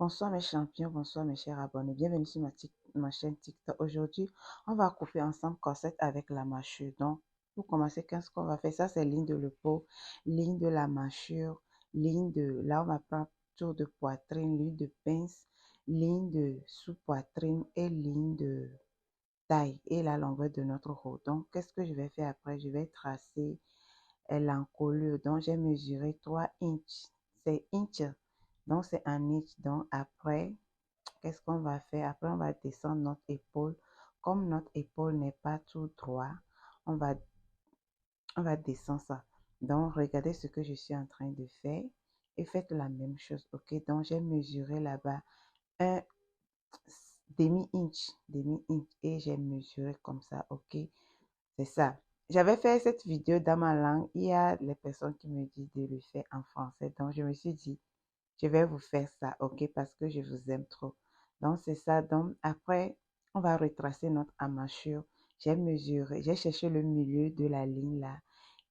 Bonsoir mes champions, bonsoir mes chers abonnés. Bienvenue sur ma chaîne TikTok. Aujourd'hui, on va couper ensemble corset avec la mâchure. Donc, pour commencer, qu'est-ce qu'on va faire? Ça, c'est ligne de l'épaule, ligne de la mâchure, ligne de... Là, on va prendre tour de poitrine, ligne de pince, ligne de sous-poitrine et ligne de taille et la longueur de notre haut. Donc, qu'est-ce que je vais faire après? Je vais tracer l'encolure. Donc, j'ai mesuré 3 inches. C'est inch. Donc, c'est un inch. Donc, après, qu'est-ce qu'on va faire? Après, on va descendre notre épaule. Comme notre épaule n'est pas tout droit, on va, on va descendre ça. Donc, regardez ce que je suis en train de faire et faites la même chose. OK? Donc, j'ai mesuré là-bas un demi-inch et j'ai mesuré comme ça. OK? C'est ça. J'avais fait cette vidéo dans ma langue. Il y a les personnes qui me disent de le faire en français. Donc, je me suis dit, je vais vous faire ça, ok, parce que je vous aime trop. Donc, c'est ça. Donc, après, on va retracer notre amashure. J'ai mesuré, j'ai cherché le milieu de la ligne là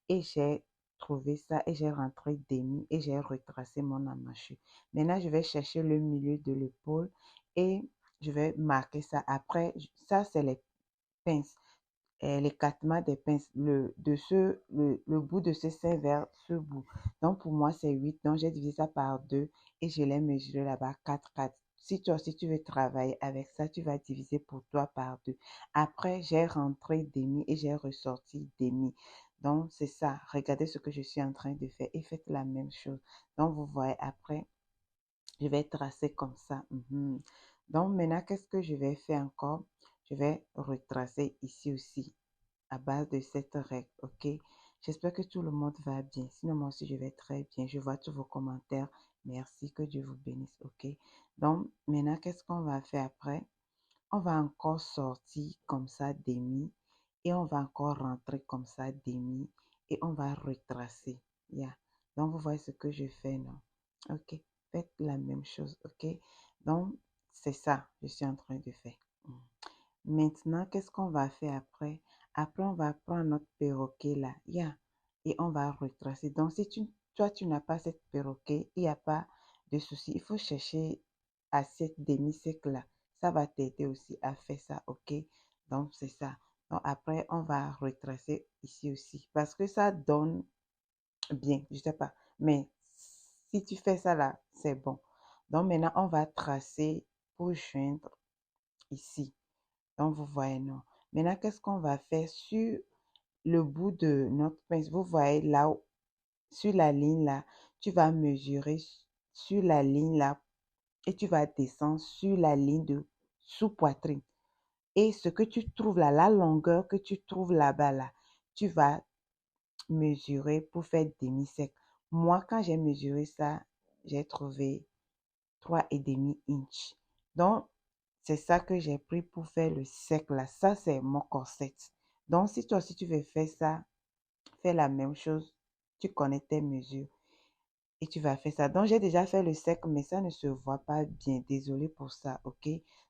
et j'ai trouvé ça et j'ai rentré demi et j'ai retracé mon amashure. Maintenant, je vais chercher le milieu de l'épaule et je vais marquer ça. Après, ça, c'est les pinces l'écartement des pinces, le bout de ce sein vers ce bout. Donc, pour moi, c'est 8. Donc, j'ai divisé ça par 2 et je l'ai mesuré là-bas 4, 4. Si toi aussi, tu veux travailler avec ça, tu vas diviser pour toi par 2. Après, j'ai rentré demi et j'ai ressorti demi. Donc, c'est ça. Regardez ce que je suis en train de faire et faites la même chose. Donc, vous voyez, après, je vais tracer comme ça. Donc, maintenant, qu'est-ce que je vais faire encore? Je vais retracer ici aussi à base de cette règle, ok? J'espère que tout le monde va bien. Sinon, moi aussi, je vais très bien. Je vois tous vos commentaires. Merci, que Dieu vous bénisse, ok? Donc, maintenant, qu'est-ce qu'on va faire après? On va encore sortir comme ça demi et on va encore rentrer comme ça demi et on va retracer. Yeah. Donc, vous voyez ce que je fais, non? Ok. Faites la même chose, ok? Donc, c'est ça, je suis en train de faire. Maintenant, qu'est-ce qu'on va faire après? Après, on va prendre notre perroquet là, yeah, et on va retracer. Donc, si toi, tu n'as pas cette perroquet, il n'y a pas de souci. Il faut chercher à cette demi-cercle là. Ça va t'aider aussi à faire ça, ok? Donc, c'est ça. Donc, après, on va retracer ici aussi. Parce que ça donne bien, je sais pas. Mais si tu fais ça là, c'est bon. Donc, maintenant, on va tracer pour joindre ici. Donc, vous voyez, non. Maintenant, qu'est-ce qu'on va faire sur le bout de notre pince? Vous voyez là, sur la ligne là, tu vas mesurer sur la ligne là et tu vas descendre sur la ligne de sous-poitrine. Et ce que tu trouves là, la longueur que tu trouves là-bas là, tu vas mesurer pour faire demi-cercle. Moi, quand j'ai mesuré ça, j'ai trouvé 3,5 inches. Donc, c'est ça que j'ai pris pour faire le cercle là. Ça, c'est mon corset. Donc, si toi aussi tu veux faire ça, fais la même chose. Tu connais tes mesures et tu vas faire ça. Donc, j'ai déjà fait le cercle, mais ça ne se voit pas bien. Désolée pour ça, ok?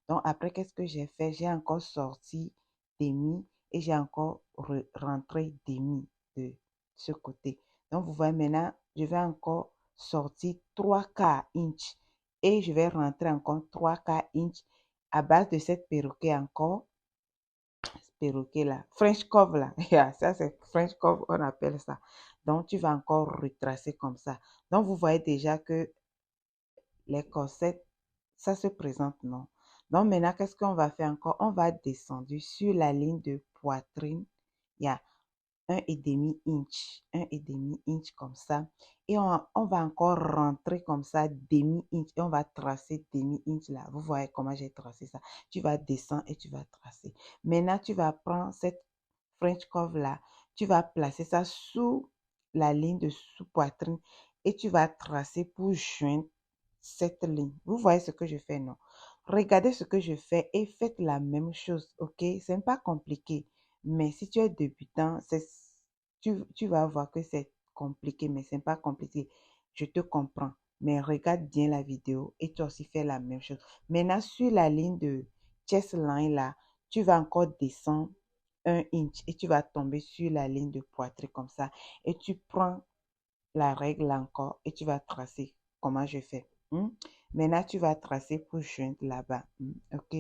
Donc, après, qu'est-ce que j'ai fait? J'ai encore sorti demi et j'ai encore rentré demi de ce côté. Donc, vous voyez maintenant, je vais encore sortir 3 quarts inch et je vais rentrer encore 3 quarts inch à base de cette perroquet encore. Perroquet là, French curve là, yeah, ça c'est French curve, on appelle ça. Donc, tu vas encore retracer comme ça. Donc, vous voyez déjà que les corsets, ça se présente, non? Donc, maintenant, qu'est-ce qu'on va faire encore? On va descendre sur la ligne de poitrine. Il y a 1,5 inch, 1,5 inch comme ça. Et on va encore rentrer comme ça, demi-inch. Et on va tracer demi-inch là. Vous voyez comment j'ai tracé ça. Tu vas descendre et tu vas tracer. Maintenant, tu vas prendre cette French curve là. Tu vas placer ça sous la ligne de sous-poitrine. Et tu vas tracer pour joindre cette ligne. Vous voyez ce que je fais, non? Regardez ce que je fais et faites la même chose, ok? C'est pas compliqué. Mais si tu es débutant, tu vas voir que c'est compliqué, mais c'est pas compliqué. Je te comprends. Mais regarde bien la vidéo et toi aussi fais la même chose. Maintenant, sur la ligne de chest line là, tu vas encore descendre 1 inch et tu vas tomber sur la ligne de poitrine comme ça. Et tu prends la règle encore et tu vas tracer comment je fais. Maintenant, tu vas tracer pour joindre là-bas. Ok?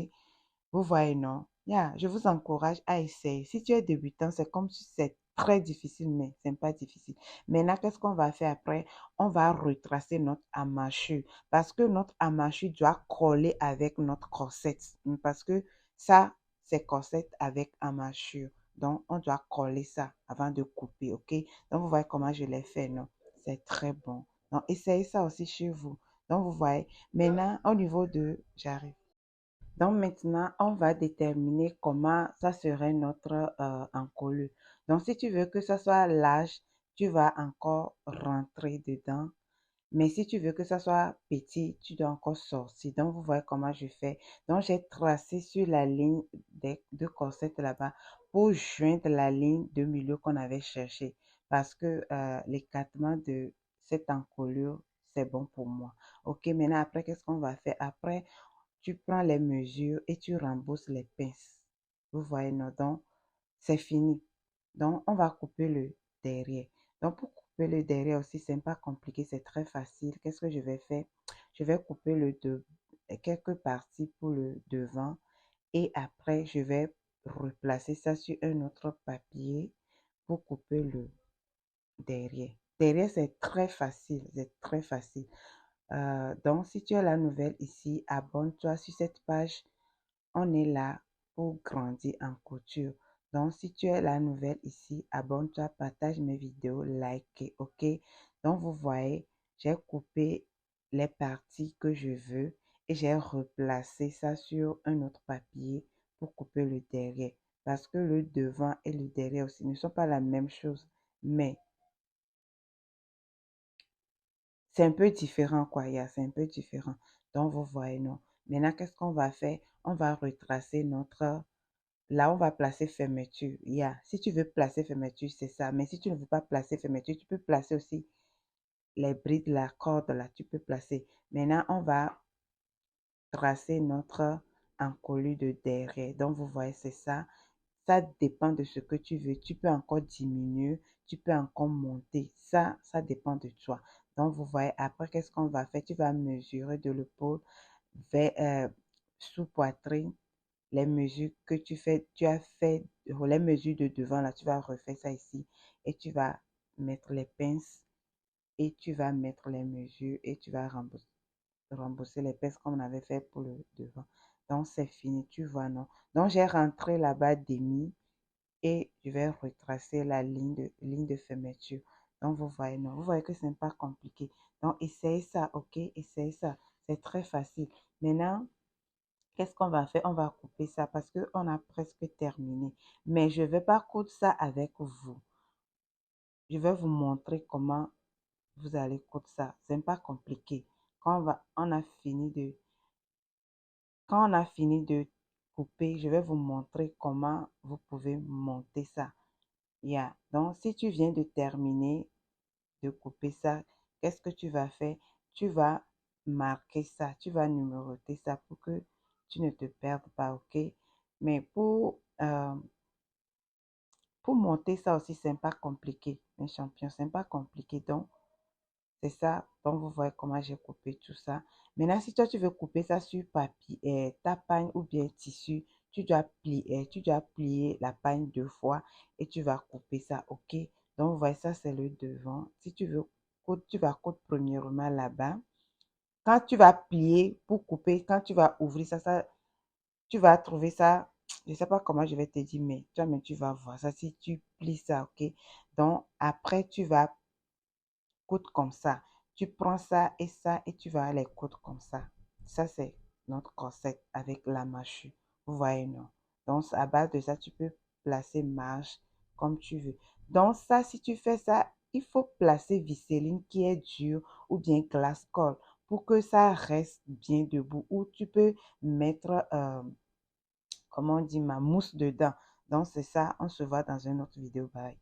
Vous voyez, non? Je vous encourage à essayer. Si tu es débutant, c'est comme si c'est très difficile, mais c'est pas difficile. Maintenant, qu'est-ce qu'on va faire après? On va retracer notre amashu parce que notre amashu doit coller avec notre corset. Parce que ça, c'est corset avec amashu. Donc, on doit coller ça avant de couper, ok? Donc, vous voyez comment je l'ai fait, non? C'est très bon. Donc, essayez ça aussi chez vous. Donc, vous voyez, maintenant, au niveau de... J'arrive. Donc maintenant, on va déterminer comment ça serait notre encolure. Donc si tu veux que ça soit large, tu vas encore rentrer dedans. Mais si tu veux que ça soit petit, tu dois encore sortir. Donc vous voyez comment je fais. Donc j'ai tracé sur la ligne des deux corsets là-bas pour joindre la ligne de milieu qu'on avait cherché. Parce que l'écartement de cette encolure, c'est bon pour moi. Ok, maintenant après, qu'est-ce qu'on va faire? Après, tu prends les mesures et tu rembourses les pinces. Vous voyez, non? Donc, c'est fini. Donc, on va couper le derrière. Donc, pour couper le derrière aussi, c'est pas compliqué, c'est très facile. Qu'est-ce que je vais faire? Je vais couper quelques parties pour le devant et après, je vais replacer ça sur un autre papier pour couper le derrière. Derrière, c'est très facile, c'est très facile. Donc, si tu as la nouvelle ici, abonne-toi sur cette page. On est là pour grandir en couture. Donc, si tu es la nouvelle ici, abonne-toi, partage mes vidéos, like, ok? Donc, vous voyez, j'ai coupé les parties que je veux et j'ai replacé ça sur un autre papier pour couper le derrière. Parce que le devant et le derrière aussi ne sont pas la même chose, mais c'est un peu différent, quoi. C'est un peu différent. Donc, vous voyez, non. Maintenant, qu'est-ce qu'on va faire? On va retracer notre... Là, on va placer fermeture. Si tu veux placer fermeture, c'est ça. Mais si tu ne veux pas placer fermeture, tu peux placer aussi les brides, la corde, là. Tu peux placer. Maintenant, on va tracer notre encolure de derrière. Donc, vous voyez, c'est ça. Ça dépend de ce que tu veux. Tu peux encore diminuer, tu peux encore monter. Ça dépend de toi. Donc, vous voyez, après, qu'est-ce qu'on va faire? Tu vas mesurer de l'épaule vers sous poitrine les mesures que tu as fait, les mesures de devant, là, tu vas refaire ça ici et tu vas mettre les pinces et tu vas mettre les mesures et tu vas rembourser les pinces comme on avait fait pour le devant. Donc, c'est fini, tu vois, non? Donc, j'ai rentré là-bas demi et je vais retracer la ligne de fermeture. Donc, vous voyez, non, vous voyez que ce n'est pas compliqué. Donc, essayez ça, ok? Essayez ça. C'est très facile. Maintenant, qu'est-ce qu'on va faire? On va couper ça parce qu'on a presque terminé. Mais je ne vais pas coudre ça avec vous. Je vais vous montrer comment vous allez coudre ça. Ce n'est pas compliqué. Quand on a fini de couper, je vais vous montrer comment vous pouvez monter ça. Donc, si tu viens de terminer de couper ça, qu'est-ce que tu vas faire? Tu vas marquer ça, tu vas numéroter ça pour que tu ne te perdes pas, ok? Mais pour monter ça aussi, c'est pas compliqué, mes champions, c'est pas compliqué. Donc, c'est ça. Donc, vous voyez comment j'ai coupé tout ça. Maintenant, si toi, tu veux couper ça sur papier, ta pagne ou bien tissu, tu dois plier la pagne 2 fois et tu vas couper ça, ok? Donc, vous voyez, ça, c'est le devant. Si tu veux coudre, tu vas coudre premièrement là-bas. Quand tu vas plier pour couper, quand tu vas ouvrir ça, tu vas trouver ça, je ne sais pas comment je vais te dire, mais toi-même, tu vas voir ça si tu plies ça, ok? Donc, après, tu vas coudre comme ça. Tu prends ça et tu vas les coudre comme ça. Ça, c'est notre corset avec la mâchue. Vous voyez, non? Donc, à base de ça, tu peux placer marge comme tu veux. Donc, ça, si tu fais ça, il faut placer viseline qui est dure ou bien glace colle pour que ça reste bien debout. Ou tu peux mettre, comment on dit, ma mousse dedans. Donc, c'est ça. On se voit dans une autre vidéo. Bye.